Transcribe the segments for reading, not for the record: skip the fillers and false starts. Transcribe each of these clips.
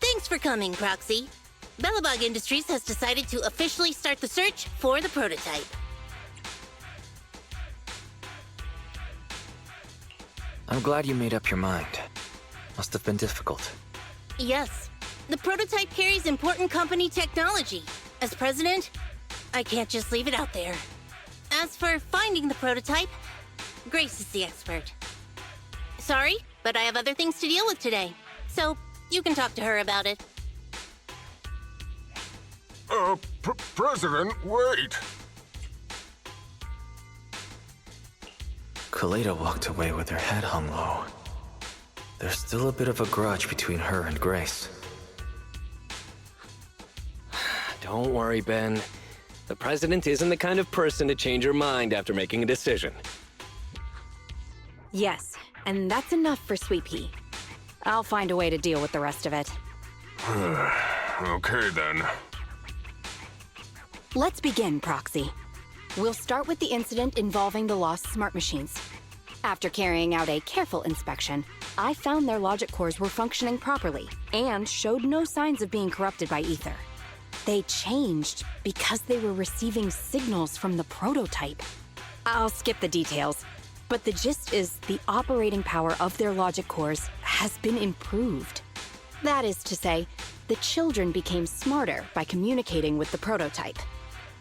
Thanks for coming, Proxy. Bellabog Industries has decided to officially start the search for the prototype. I'm glad you made up your mind. Must have been difficult. Yes. The prototype carries important company technology. As president, I can't just leave it out there. As for finding the prototype, Grace is the expert. Sorry, but I have other things to deal with today. So, you can talk to her about it. President, wait! Kaleda walked away with her head hung low. There's still a bit of a grudge between her and Grace. Don't worry, Ben. The president isn't the kind of person to change her mind after making a decision. Yes, and that's enough for Sweet Pea. I'll find a way to deal with the rest of it. Okay, then. Let's begin, Proxy. We'll start with the incident involving the lost smart machines. After carrying out a careful inspection, I found their logic cores were functioning properly and showed no signs of being corrupted by ether. They changed because they were receiving signals from the prototype. I'll skip the details, but the gist is the operating power of their logic cores has been improved. That is to say, the children became smarter by communicating with the prototype.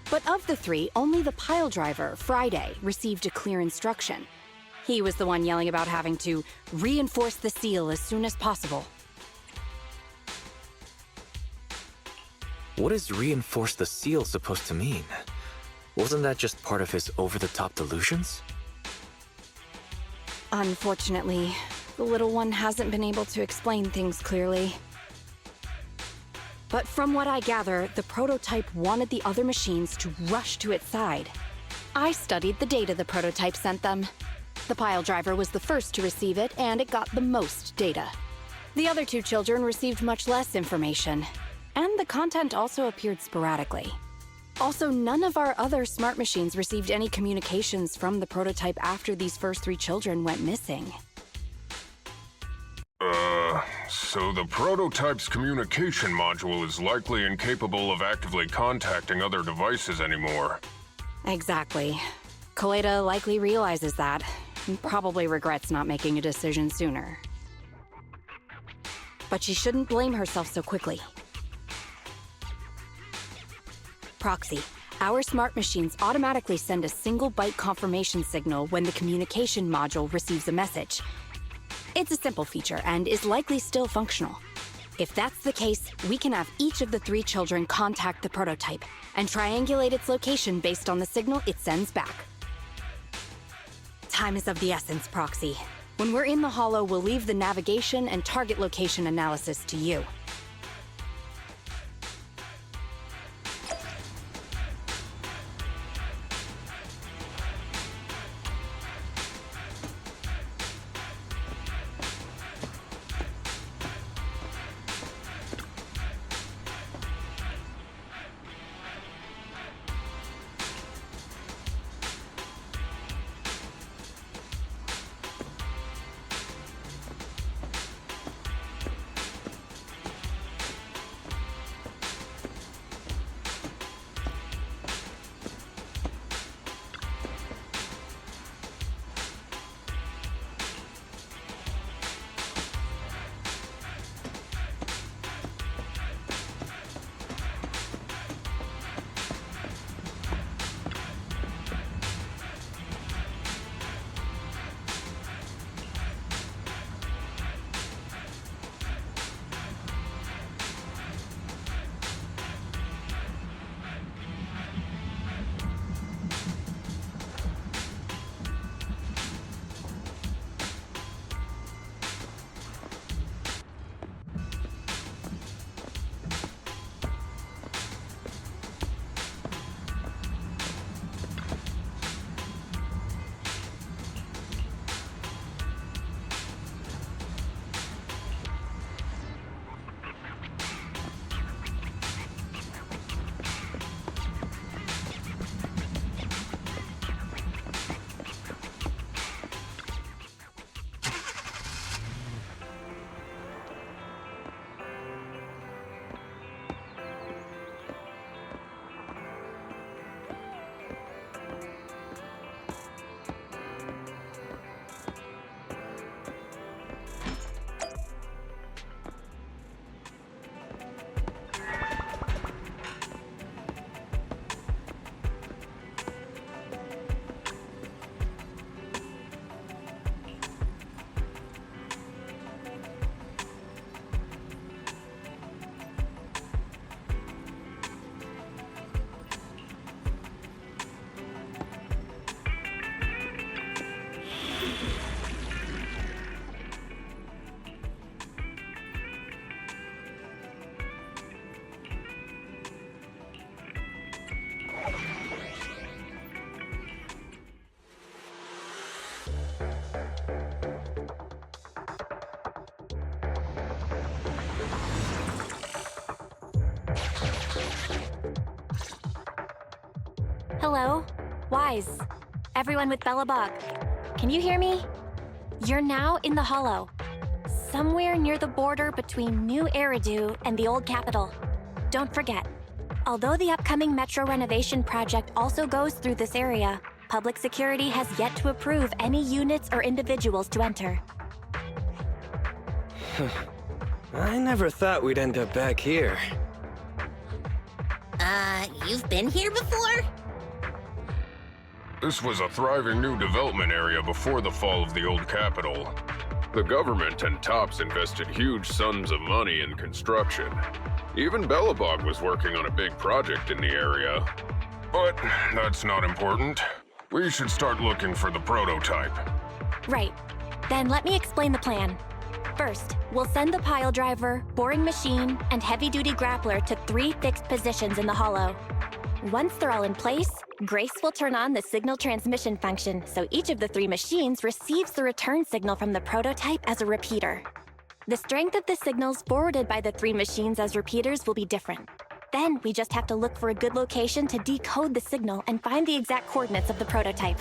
But of the three, only the pile driver, Friday, received a clear instruction. He was the one yelling about having to reinforce the seal as soon as possible. What is reinforce the seal supposed to mean? Wasn't that just part of his over-the-top delusions? Unfortunately, the little one hasn't been able to explain things clearly. But from what I gather, the prototype wanted the other machines to rush to its side. I studied the data the prototype sent them. The pile driver was the first to receive it, and it got the most data. The other two children received much less information, and the content also appeared sporadically. Also, none of our other smart machines received any communications from the prototype after these first three children went missing. So the prototype's communication module is likely incapable of actively contacting other devices anymore. Exactly. Kaleda likely realizes that, and probably regrets not making a decision sooner. But she shouldn't blame herself so quickly. Proxy, our smart machines automatically send a single byte confirmation signal when the communication module receives a message. It's a simple feature and is likely still functional. If that's the case, we can have each of the 3 children contact the prototype and triangulate its location based on the signal it sends back. Time is of the essence, Proxy. When we're in the Hollow, we'll leave the navigation and target location analysis to you. Hello? Wise. Everyone with Bellabog. Can you hear me? You're now in the Hollow. Somewhere near the border between New Eridu and the Old Capital. Don't forget, although the upcoming metro renovation project also goes through this area, public security has yet to approve any units or individuals to enter. I never thought we'd end up back here. You've been here before? This was a thriving new development area before the fall of the old capital. The government and TOPS invested huge sums of money in construction. Even Bellabog was working on a big project in the area. But that's not important. We should start looking for the prototype. Right. Then let me explain the plan. First, we'll send the pile driver, boring machine, and heavy-duty grappler to 3 fixed positions in the Hollow. Once they're all in place, Grace will turn on the signal transmission function, so each of the 3 machines receives the return signal from the prototype as a repeater. The strength of the signals forwarded by the 3 machines as repeaters will be different. Then we just have to look for a good location to decode the signal and find the exact coordinates of the prototype.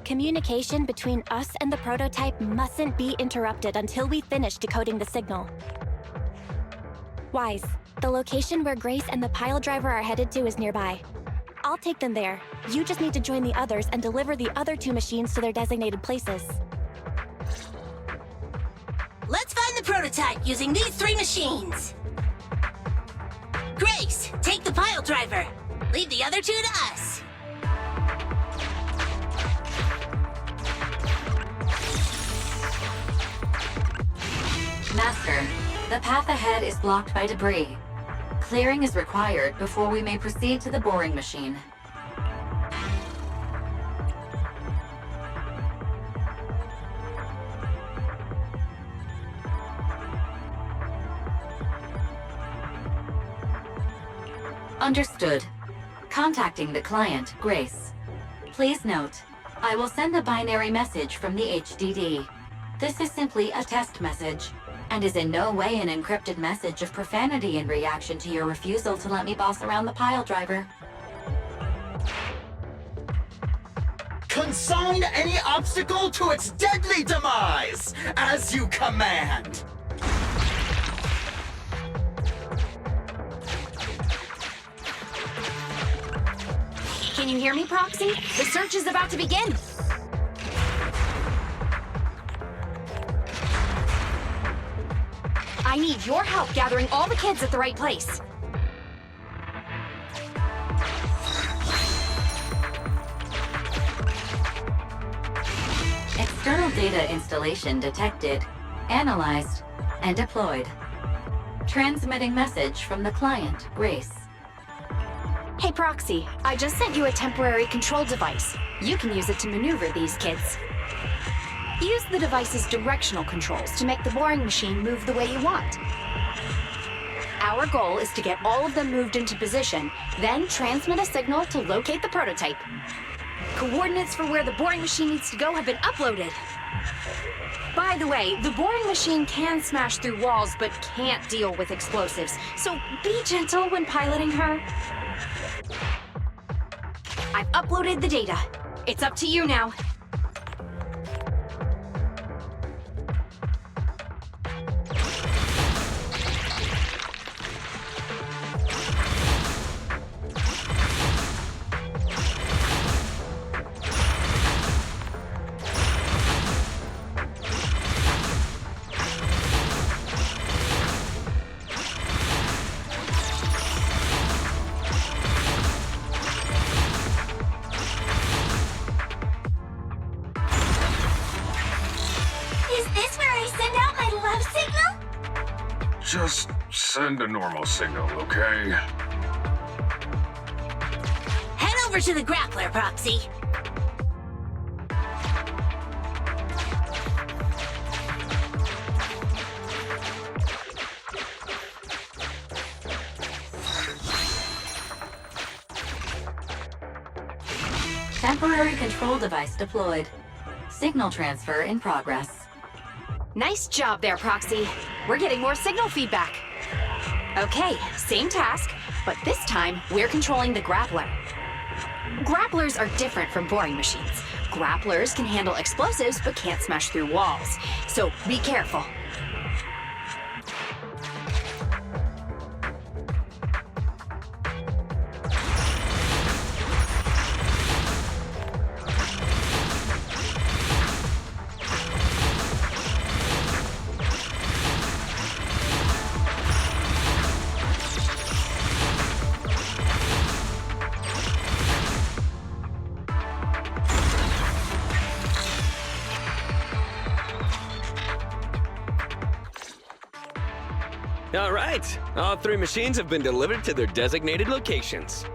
Communication between us and the prototype mustn't be interrupted until we finish decoding the signal. Wise, the location where Grace and the pile driver are headed to is nearby. I'll take them there. You just need to join the others and deliver the other 2 machines to their designated places. Let's find the prototype using these 3 machines. Grace, take the pile driver. Leave the other 2 to us. Master, the path ahead is blocked by debris. Clearing is required before we may proceed to the boring machine. Understood. Contacting the client, Grace. Please note, I will send a binary message from the HDD. This is simply a test message, and is in no way an encrypted message of profanity in reaction to your refusal to let me boss around the pile driver. Consign any obstacle to its deadly demise, as you command. Can you hear me, Proxy? The search is about to begin. I need your help gathering all the kids at the right place. External data installation detected, analyzed, and deployed. Transmitting message from the client, Grace. Hey, Proxy, I just sent you a temporary control device. You can use it to maneuver these kids. Use the device's directional controls to make the boring machine move the way you want. Our goal is to get all of them moved into position, then transmit a signal to locate the prototype. Coordinates for where the boring machine needs to go have been uploaded. By the way, the boring machine can smash through walls but can't deal with explosives, so be gentle when piloting her. I've uploaded the data. It's up to you now. Just send a normal signal, okay? Head over to the grappler, Proxy. Temporary control device deployed. Signal transfer in progress. Nice job there, Proxy. We're getting more signal feedback. Okay, same task, but this time we're controlling the grappler. Grapplers are different from boring machines. Grapplers can handle explosives but can't smash through walls, so be careful. All right, all 3 machines have been delivered to their designated locations.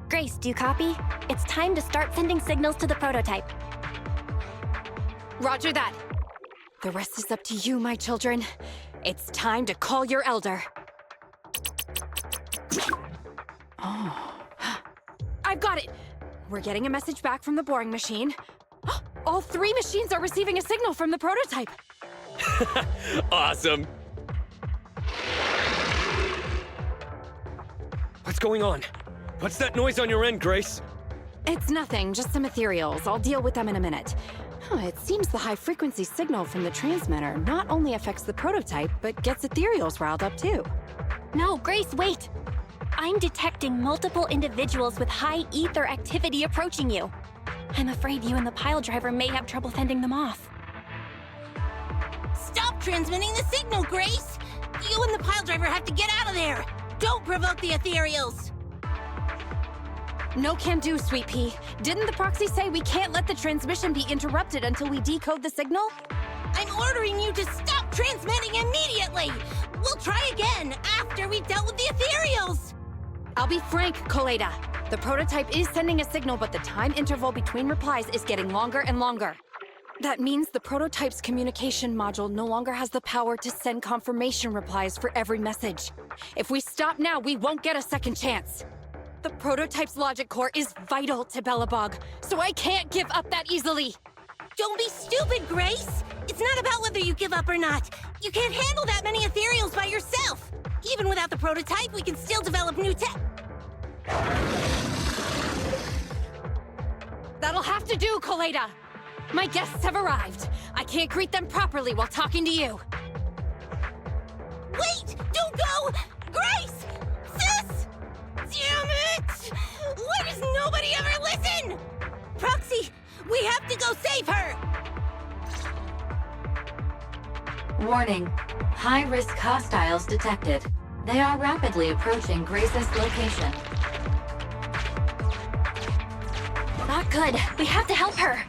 Grace, do you copy? It's time to start sending signals to the prototype. Roger that. The rest is up to you, my children. It's time to call your elder. Oh. I've got it! We're getting a message back from the boring machine. All 3 machines are receiving a signal from the prototype. Awesome. What's going on? What's that noise on your end, Grace? It's nothing, just some ethereals. I'll deal with them in a minute. It seems the high-frequency signal from the transmitter not only affects the prototype, but gets ethereals riled up too. No, Grace, wait! I'm detecting multiple individuals with high ether activity approaching you. I'm afraid you and the pile driver may have trouble fending them off. Stop transmitting the signal, Grace! You and the pile driver have to get out of there! Don't provoke the ethereals! No can do, Sweet Pea. Didn't the proxy say we can't let the transmission be interrupted until we decode the signal? I'm ordering you to stop transmitting immediately! We'll try again after we've dealt with the ethereals! I'll be frank, Koleda. The prototype is sending a signal, but the time interval between replies is getting longer and longer. That means the prototype's communication module no longer has the power to send confirmation replies for every message. If we stop now, we won't get a second chance. The prototype's logic core is vital to Belobog, so I can't give up that easily. Don't be stupid, Grace! It's not about whether you give up or not. You can't handle that many ethereals by yourself. Even without the prototype, we can still develop new tech. That'll have to do, Koleda. My guests have arrived. I can't greet them properly while talking to you. Wait! Don't go! Grace! Sis! Damn it! Why does nobody ever listen? Proxy, we have to go save her! Warning. High-risk hostiles detected. They are rapidly approaching Grace's location. Not good. We have to help her.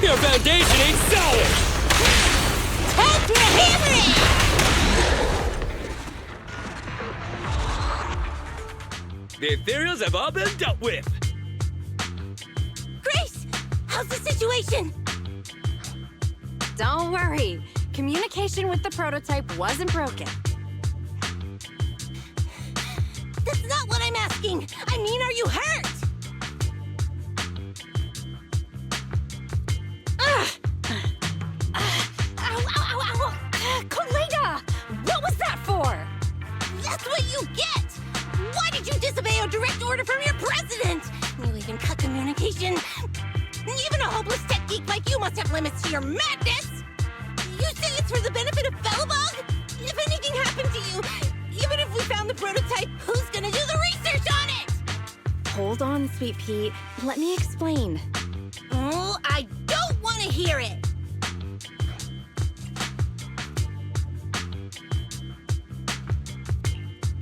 Your foundation ain't solid! Time to hammer it! The ethereals have all been dealt with! Grace! How's the situation? Don't worry. Communication with the prototype wasn't broken. That's not what I'm asking! I mean, are you hurt? Kaleda! What was that for? That's what you get! Why did you disobey a direct order from your president? You even cut communication. Even a hopeless tech geek like you must have limits to your madness! You say it's for the benefit of Belobog? If anything happened to you, even if we found the prototype, who's gonna do the research on it? Hold on, Sweet Pea. Let me explain. Oh, I don't want to hear it!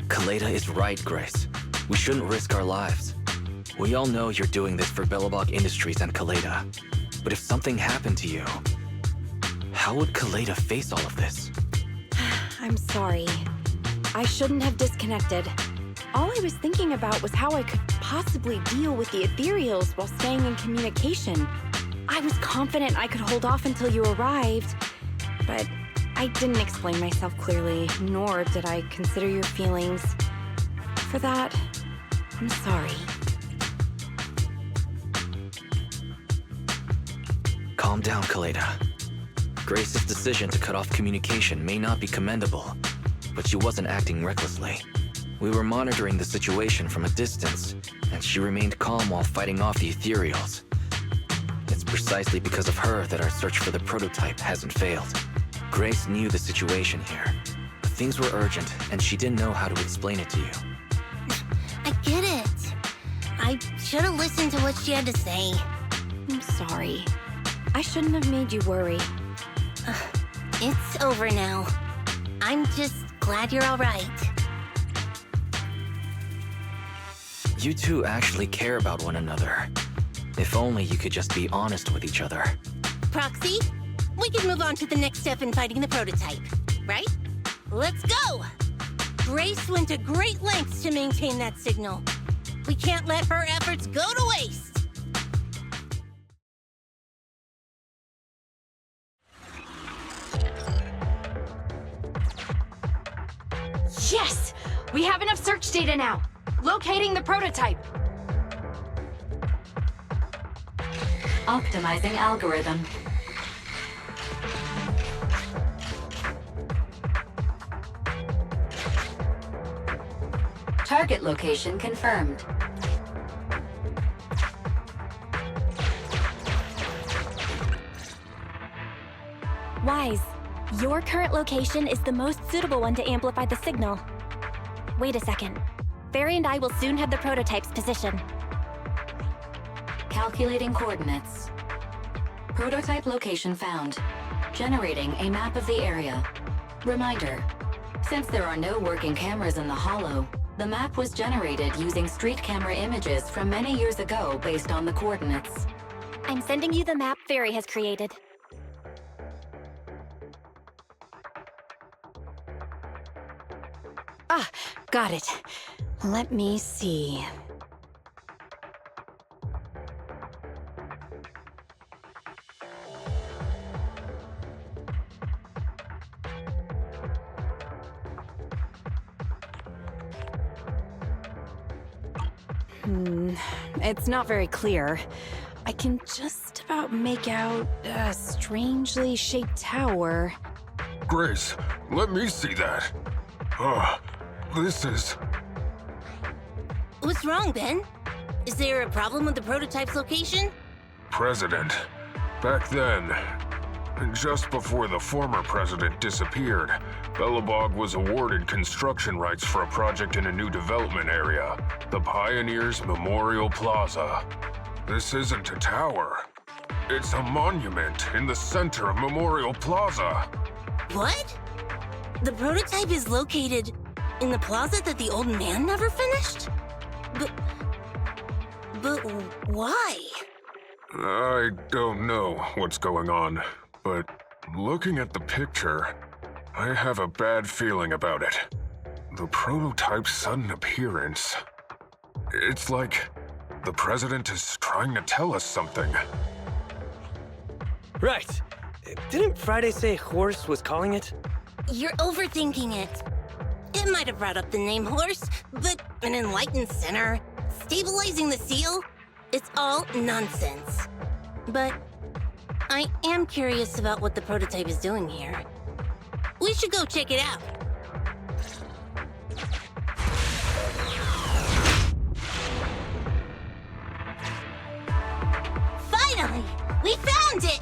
Kaleda is right, Grace. We shouldn't risk our lives. We all know you're doing this for Belobog Industries and Kaleda. But if something happened to you, how would Kaleda face all of this? I'm sorry. I shouldn't have disconnected. All I was thinking about was how I could possibly deal with the ethereals while staying in communication. I was confident I could hold off until you arrived, but I didn't explain myself clearly, nor did I consider your feelings. For that, I'm sorry. Calm down, Kaleda. Grace's decision to cut off communication may not be commendable, but she wasn't acting recklessly. We were monitoring the situation from a distance, and she remained calm while fighting off the ethereals. It's precisely because of her that our search for the prototype hasn't failed. Grace knew the situation here, but things were urgent, and she didn't know how to explain it to you. I get it. I should have listened to what she had to say. I'm sorry. I shouldn't have made you worry. It's over now. I'm just glad you're all right. You two actually care about one another. If only you could just be honest with each other. Proxy, we can move on to the next step in fighting the prototype, right? Let's go! Grace went to great lengths to maintain that signal. We can't let her efforts go to waste! Yes! We have enough search data now. Locating the prototype. Optimizing algorithm. Target location confirmed. Wise, your current location is the most suitable one to amplify the signal. Wait a second. Barry and I will soon have the prototype's position. Calculating coordinates. Prototype location found. Generating a map of the area. Reminder, since there are no working cameras in the hollow, the map was generated using street camera images from many years ago based on the coordinates. I'm sending you the map Barry has created. Ah, got it. Let me see. It's not very clear. I can just about make out a strangely shaped tower. Grace, let me see that. This is... What's wrong, Ben? Is there a problem with the prototype's location? President. Back then, just before the former president disappeared, Belobog was awarded construction rights for a project in a new development area, the Pioneers Memorial Plaza. This isn't a tower. It's a monument in the center of Memorial Plaza. What? The prototype is located in the plaza that the old man never finished? But why? I don't know what's going on, but looking at the picture, I have a bad feeling about it. The prototype's sudden appearance. It's like the president is trying to tell us something. Right. Didn't Friday say Horse was calling it? You're overthinking it. It might have brought up the name Horse, but an enlightened center, stabilizing the seal, it's all nonsense. But I am curious about what the prototype is doing here. We should go check it out. Finally! We found it!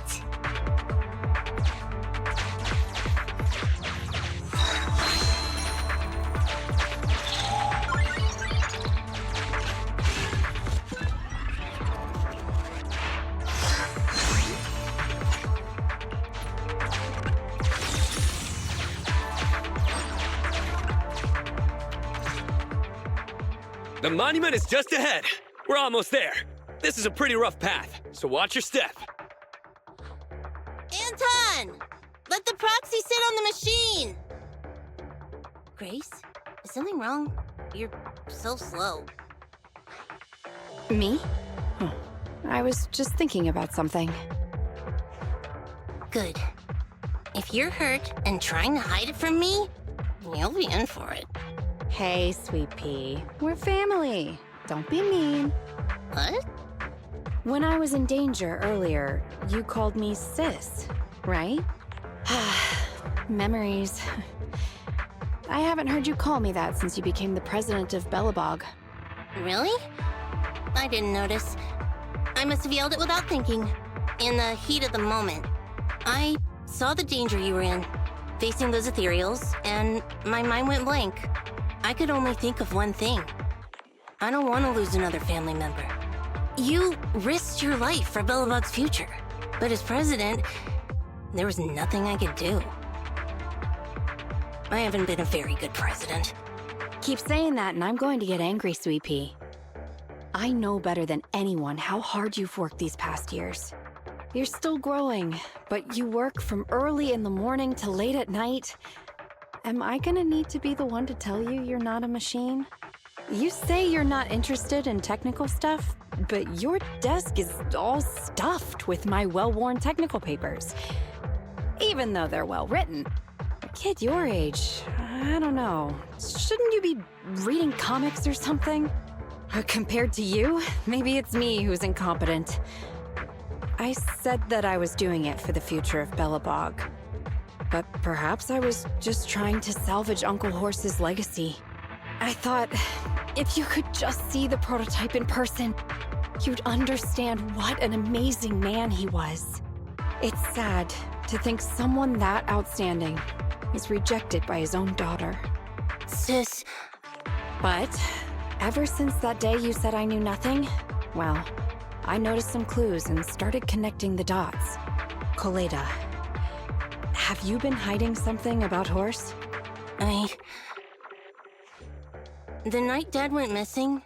The monument is just ahead. We're almost there. This is a pretty rough path, so watch your step. Anton! Let the proxy sit on the machine! Grace, is something wrong? You're so slow. Me? I was just thinking about something. Good. If you're hurt and trying to hide it from me, you'll be in for it. Hey, Sweet Pea. We're family. Don't be mean. What? When I was in danger earlier, you called me sis, right? Memories. I haven't heard you call me that since you became the president of Belobog. Really? I didn't notice. I must have yelled it without thinking. In the heat of the moment. I saw the danger you were in, facing those ethereals, and my mind went blank. I could only think of one thing. I don't want to lose another family member. You risked your life for Belobog's future, but as president, there was nothing I could do. I haven't been a very good president. Keep saying that and I'm going to get angry, Sweet Pea. I know better than anyone how hard you've worked these past years. You're still growing, but you work from early in the morning to late at night. Am I gonna need to be the one to tell you you're not a machine? You say you're not interested in technical stuff, but your desk is all stuffed with my well-worn technical papers. Even though they're well-written. A kid your age, I don't know. Shouldn't you be reading comics or something? Compared to you, maybe it's me who's incompetent. I said that I was doing it for the future of Belobog. But perhaps I was just trying to salvage Uncle Horse's legacy. I thought, if you could just see the prototype in person, you'd understand what an amazing man he was. It's sad to think someone that outstanding is rejected by his own daughter. Sis. But ever since that day you said I knew nothing, well, I noticed some clues and started connecting the dots. Koleda. Have you been hiding something about Horse? The night Dad went missing,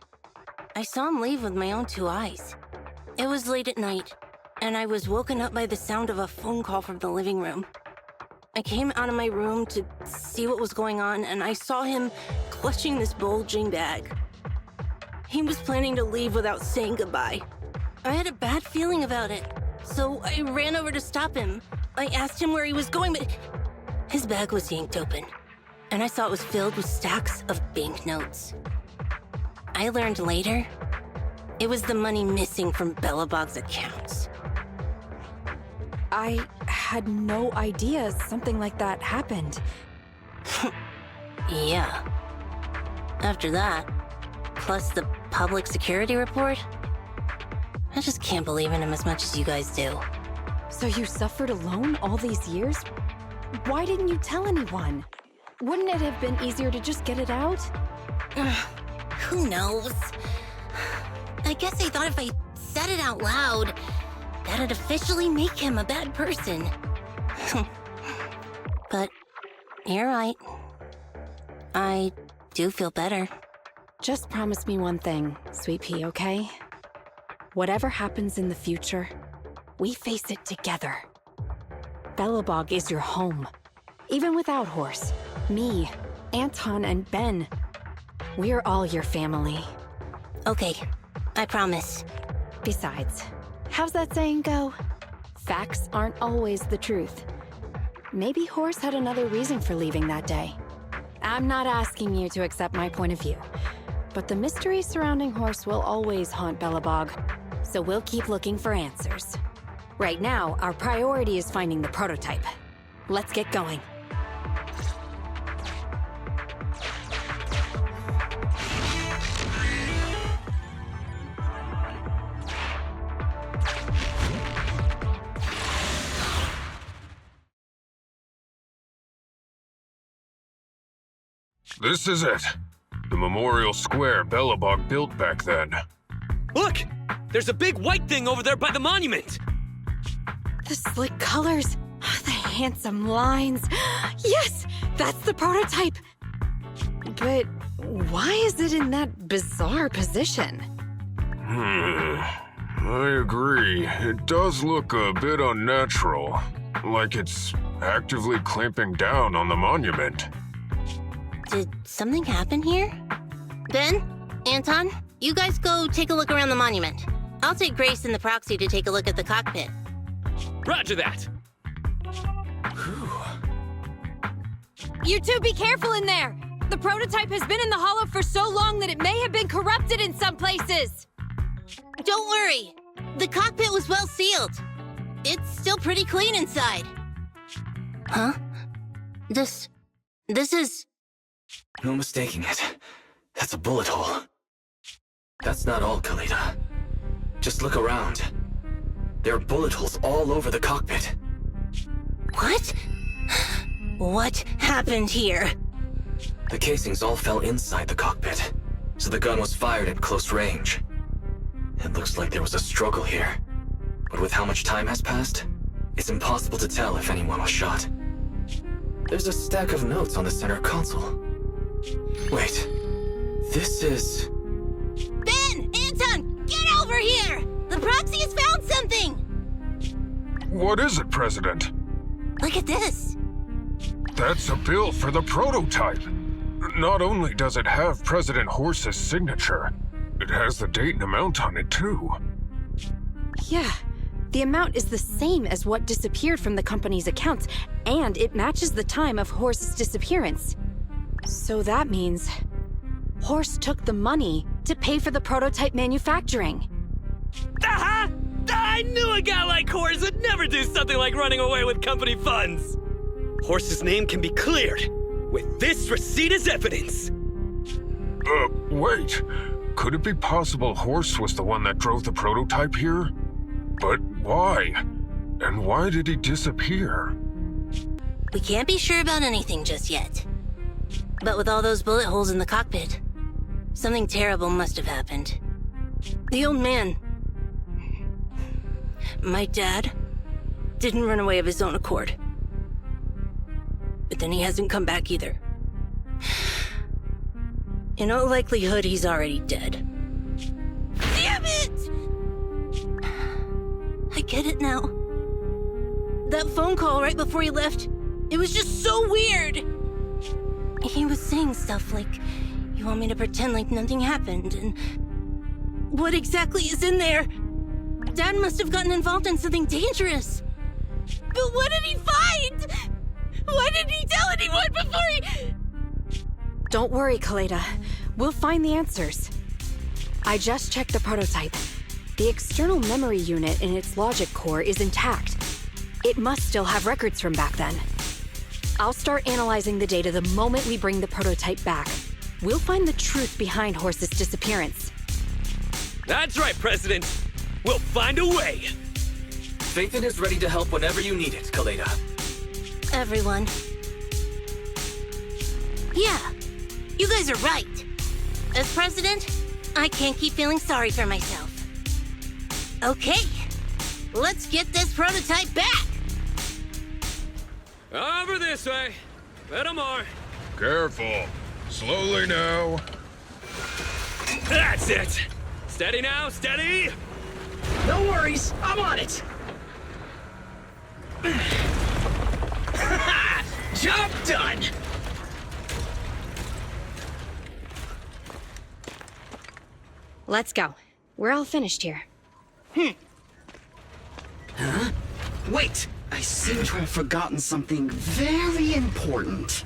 I saw him leave with my own two eyes. It was late at night, and I was woken up by the sound of a phone call from the living room. I came out of my room to see what was going on, and I saw him clutching this bulging bag. He was planning to leave without saying goodbye. I had a bad feeling about it, so I ran over to stop him. I asked him where he was going, but his bag was yanked open, and I saw it was filled with stacks of banknotes. I learned later, it was the money missing from Belobog's accounts. I had no idea something like that happened. Yeah. After that, plus the public security report, I just can't believe in him as much as you guys do. So you suffered alone all these years? Why didn't you tell anyone? Wouldn't it have been easier to just get it out? Who knows? I guess I thought if I said it out loud, that'd officially make him a bad person. But you're right. I do feel better. Just promise me one thing, Sweet Pea, okay? Whatever happens in the future, we face it together. Belobog is your home. Even without Horse, me, Anton, and Ben, we're all your family. Okay, I promise. Besides, how's that saying go? Facts aren't always the truth. Maybe Horse had another reason for leaving that day. I'm not asking you to accept my point of view, but the mystery surrounding Horse will always haunt Belobog, so we'll keep looking for answers. Right now, our priority is finding the prototype. Let's get going. This is it. The memorial square Belobog built back then. Look! There's a big white thing over there by the monument! The slick colors, the handsome lines. Yes, that's the prototype. But why is it in that bizarre position? I agree. It does look a bit unnatural. Like it's actively clamping down on the monument. Did something happen here? Ben? Anton? You guys go take a look around the monument. I'll take Grace and the proxy to take a look at the cockpit. Roger that! You two be careful in there! The prototype has been in the hollow for so long that it may have been corrupted in some places! Don't worry. The cockpit was well sealed. It's still pretty clean inside. Huh? This is... No mistaking it. That's a bullet hole. That's not all, Kaleda. Just look around. There are bullet holes all over the cockpit. What? What happened here? The casings all fell inside the cockpit, so the gun was fired at close range. It looks like there was a struggle here. But with how much time has passed, it's impossible to tell if anyone was shot. There's a stack of notes on the center console. Wait, this is... Ben! Anton! Get over here! The proxy has found something! What is it, President? Look at this. That's a bill for the prototype. Not only does it have President Horse's signature, it has the date and amount on it, too. Yeah, the amount is the same as what disappeared from the company's accounts, and it matches the time of Horse's disappearance. So that means Horse took the money to pay for the prototype manufacturing. Aha! I knew a guy like Horse would never do something like running away with company funds! Horse's name can be cleared with this receipt as evidence. Wait. Could it be possible Horse was the one that drove the prototype here? But why? And why did he disappear? We can't be sure about anything just yet. But with all those bullet holes in the cockpit, something terrible must have happened. The old man, my dad, didn't run away of his own accord. But then he hasn't come back either. In all likelihood, he's already dead. Damn it! I get it now. That phone call right before he left, it was just so weird. He was saying stuff like, you want me to pretend like nothing happened, and what exactly is in there? Dad must have gotten involved in something dangerous. But what did he find? Why didn't he tell anyone before he... Don't worry, Kaleda. We'll find the answers. I just checked the prototype. The external memory unit in its logic core is intact. It must still have records from back then. I'll start analyzing the data the moment we bring the prototype back. We'll find the truth behind Horse's disappearance. That's right, President. We'll find a way. Phaethon is ready to help whenever you need it, Kaleda. Everyone. Yeah, you guys are right. As president, I can't keep feeling sorry for myself. Okay, let's get this prototype back! Over this way. Little more. Careful. Slowly now. That's it. Steady now, steady. No worries, I'm on it. Job done. Let's go. We're all finished here. Huh? Wait! I seem to have forgotten something very important.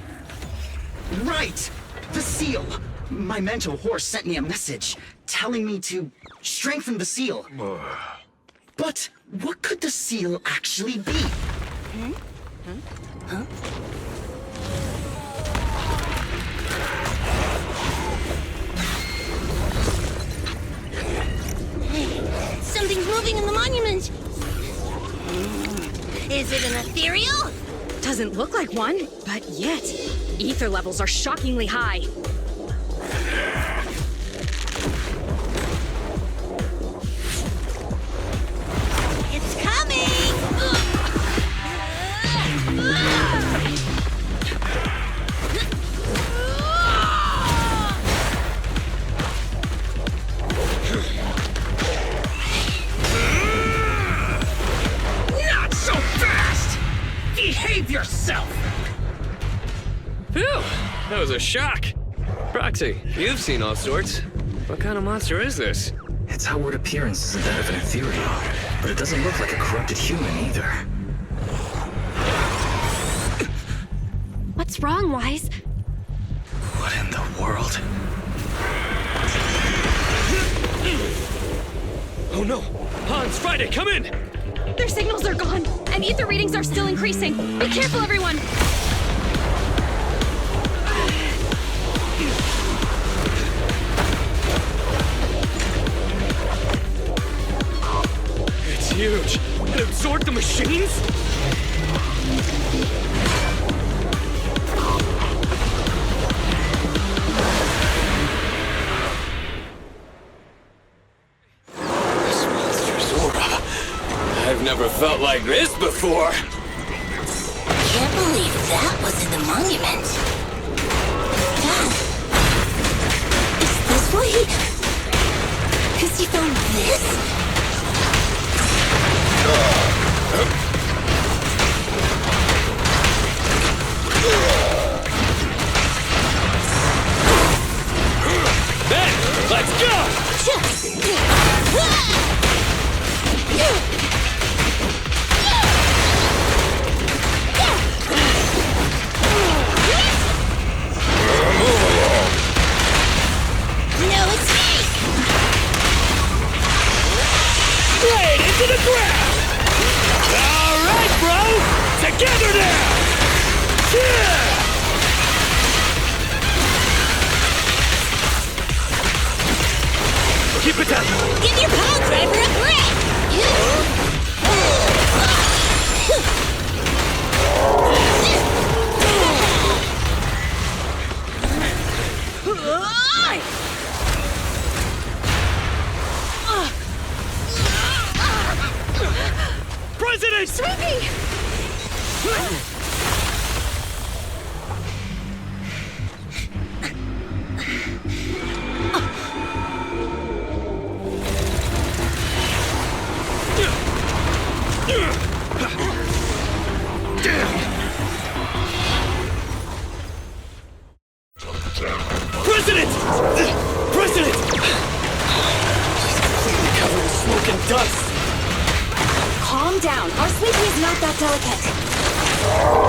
Right! The seal! My mentor horse sent me a message telling me to strengthen the seal. But what could the seal actually be? Something's moving in the monument. Is it an ethereal? Doesn't look like one, but yet, ether levels are shockingly high. It's coming! Not so fast! Behave yourself! Phew! That was a shock. Proxy, you've seen all sorts. What kind of monster is this? Its outward appearance isn't that of an ethereal, but it doesn't look like a corrupted human either. What's wrong, Wise? What in the world? Oh no! Hans, Friday, come in! Their signals are gone, and ether readings are still increasing. Be careful, everyone! It's huge. It absorbed the machines? This monster's aura. I've never felt like this before. Can't believe that was in the monument. Dad, is this why he... Because he found this? Then, let's go! No escape! Straight into the ground! All right, bro! Together now! Yeah! Keep it up! Give your pile driver a break! President! Sweepy! President! President! She's completely covered in smoke and dust. Calm down. Our Sweepy is not that delicate.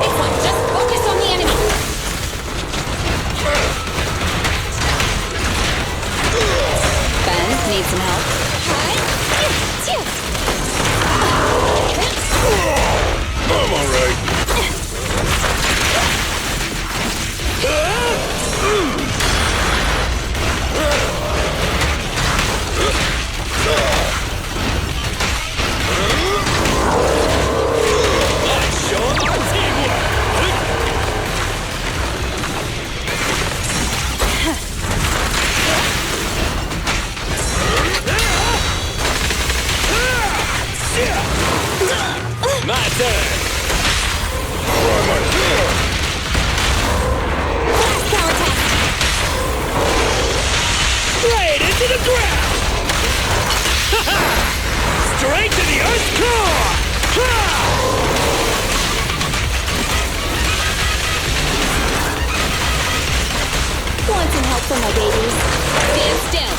It's fine. Just focus on the enemy. Ben, need some help? I'm alright. Let's show 'em our teamwork! My turn! Straight into the ground! Straight to the Earth's core! Want some help from my babies? Stand still.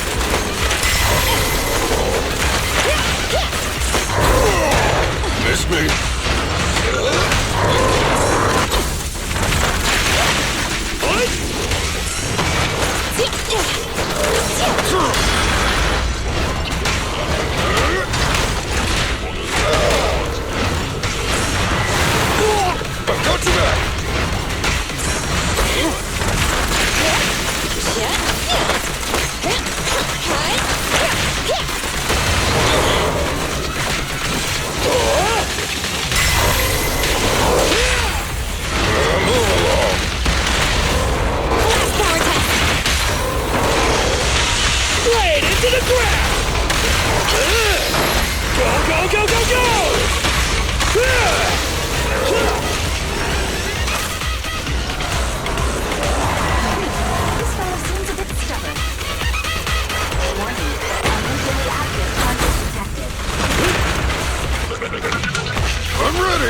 Miss me?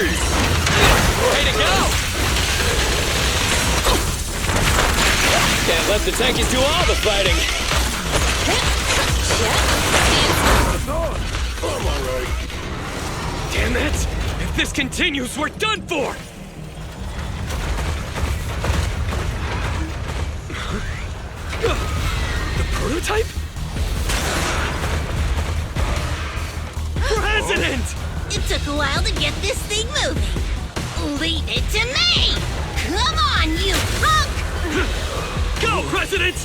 Way to go! Can't let the tankies do all the fighting. I'm alright. Damn it! If this continues, we're done for! The prototype? President! It took a while to get this thing moving. Leave it to me! Come on, you punk! Go, President!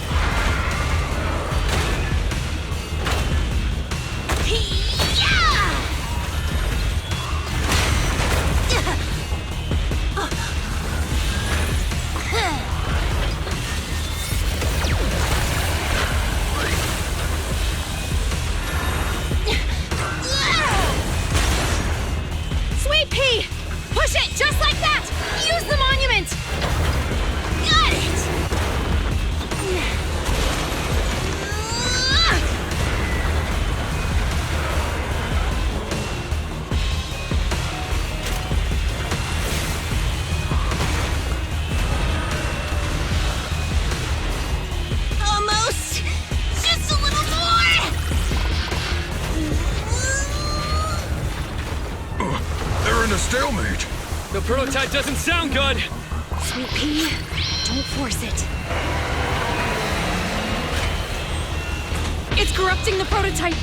Sweet pea! Push it just like that! Use the monument! Got it! Almost! Just a little more! They're in a stalemate. The prototype doesn't sound good! Sweet pea, don't force it. It's corrupting the prototype!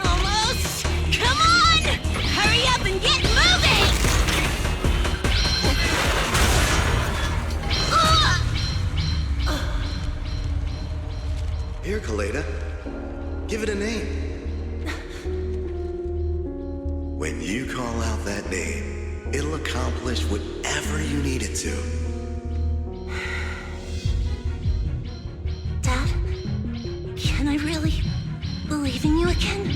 Almost! Come on! Hurry up and get moving! Here, Kaleda. Give it a name. When you call out that name, it'll accomplish whatever you need it to. Dad, can I really believe in you again?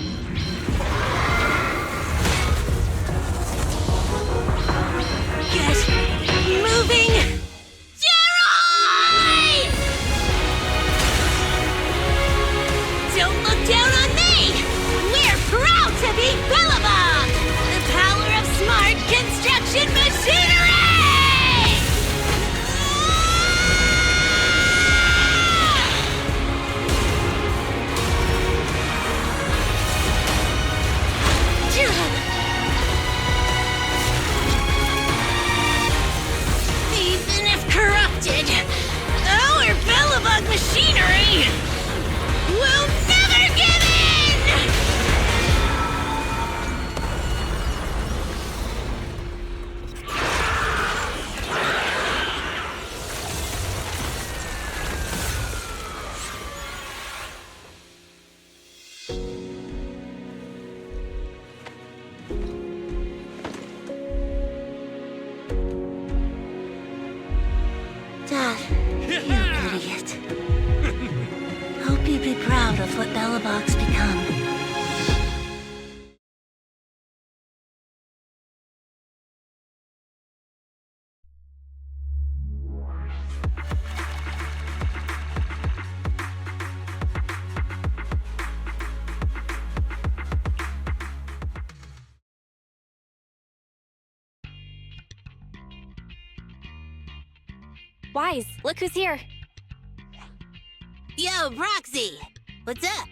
Get moving! Jerry! Don't look down on me! We're proud to be Billabong! The power of smart construction machinery! Even if corrupted, our Billabong machinery will never give in! Dad, you idiot. Hope you'd be proud of what Bellabog's become. Wise, look who's here. Yo, Proxy! What's up?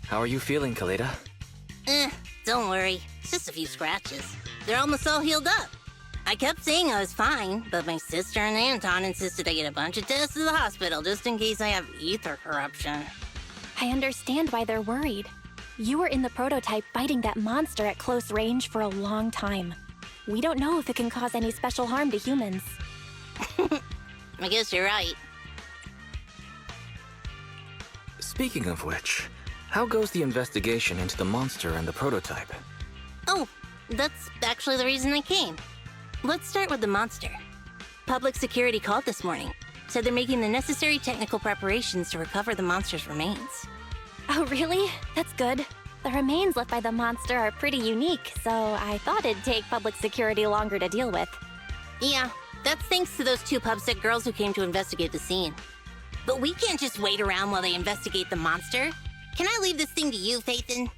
How are you feeling, Kaleda? Don't worry. It's just a few scratches. They're almost all healed up. I kept saying I was fine, but my sister and Anton insisted I get a bunch of tests at the hospital just in case I have ether corruption. I understand why they're worried. You were in the prototype fighting that monster at close range for a long time. We don't know if it can cause any special harm to humans. I guess you're right. Speaking of which, how goes the investigation into the monster and the prototype? Oh, that's actually the reason I came. Let's start with the monster. Public security called this morning. Said they're making the necessary technical preparations to recover the monster's remains. Oh, really? That's good. The remains left by the monster are pretty unique, so I thought it'd take public security longer to deal with. Yeah, that's thanks to those two pubsec girls who came to investigate the scene. But we can't just wait around while they investigate the monster. Can I leave this thing to you, Phaethon?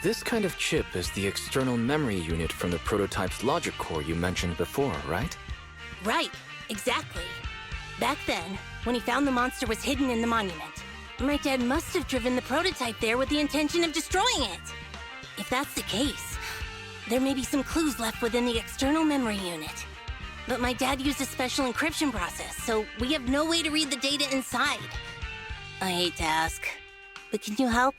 This kind of chip is the external memory unit from the prototype's logic core you mentioned before, right? Right, exactly. Back then, when he found the monster was hidden in the monument, my dad must have driven the prototype there with the intention of destroying it. If that's the case, there may be some clues left within the external memory unit. But my dad used a special encryption process, so we have no way to read the data inside. I hate to ask, but can you help?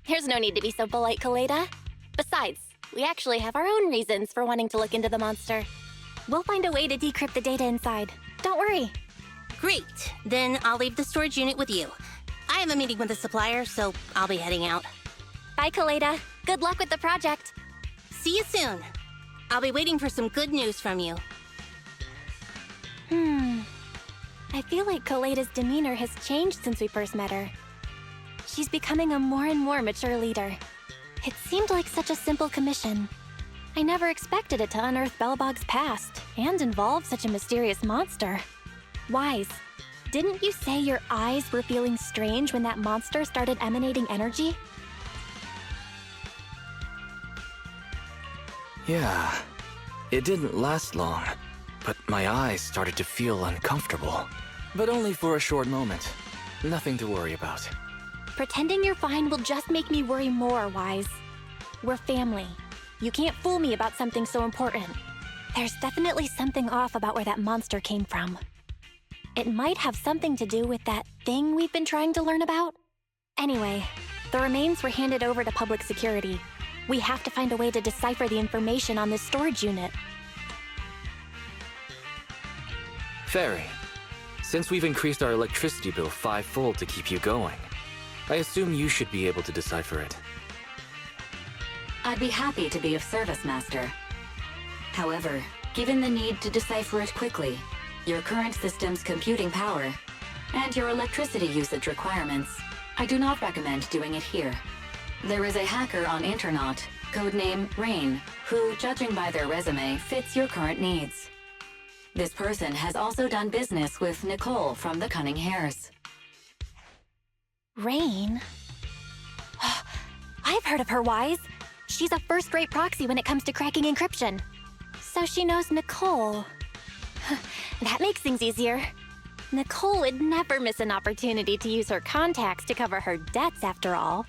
There's no need to be so polite, Kaleda. Besides, we actually have our own reasons for wanting to look into the monster. We'll find a way to decrypt the data inside. Don't worry. Great, then I'll leave the storage unit with you. I have a meeting with the supplier, so I'll be heading out. Bye, Kaleda. Good luck with the project. See you soon. I'll be waiting for some good news from you. I feel like Kaleda's demeanor has changed since we first met her. She's becoming a more and more mature leader. It seemed like such a simple commission. I never expected it to unearth Belobog's past and involve such a mysterious monster. Wise, didn't you say your eyes were feeling strange when that monster started emanating energy? Yeah, it didn't last long, but my eyes started to feel uncomfortable. But only for a short moment. Nothing to worry about. Pretending you're fine will just make me worry more, Wise. We're family. You can't fool me about something so important. There's definitely something off about where that monster came from. It might have something to do with that thing we've been trying to learn about. Anyway, the remains were handed over to public security. We have to find a way to decipher the information on this storage unit. Fairy, since we've increased our electricity bill 5-fold to keep you going, I assume you should be able to decipher it. I'd be happy to be of service, Master. However, given the need to decipher it quickly, your current system's computing power, and your electricity usage requirements, I do not recommend doing it here. There is a hacker on Internaut, codename Rain, who, judging by their resume, fits your current needs. This person has also done business with Nicole from the Cunning Hares. Rain? I've heard of her, Wise. She's a first-rate proxy when it comes to cracking encryption. So she knows Nicole. That makes things easier. Nicole would never miss an opportunity to use her contacts to cover her debts, after all.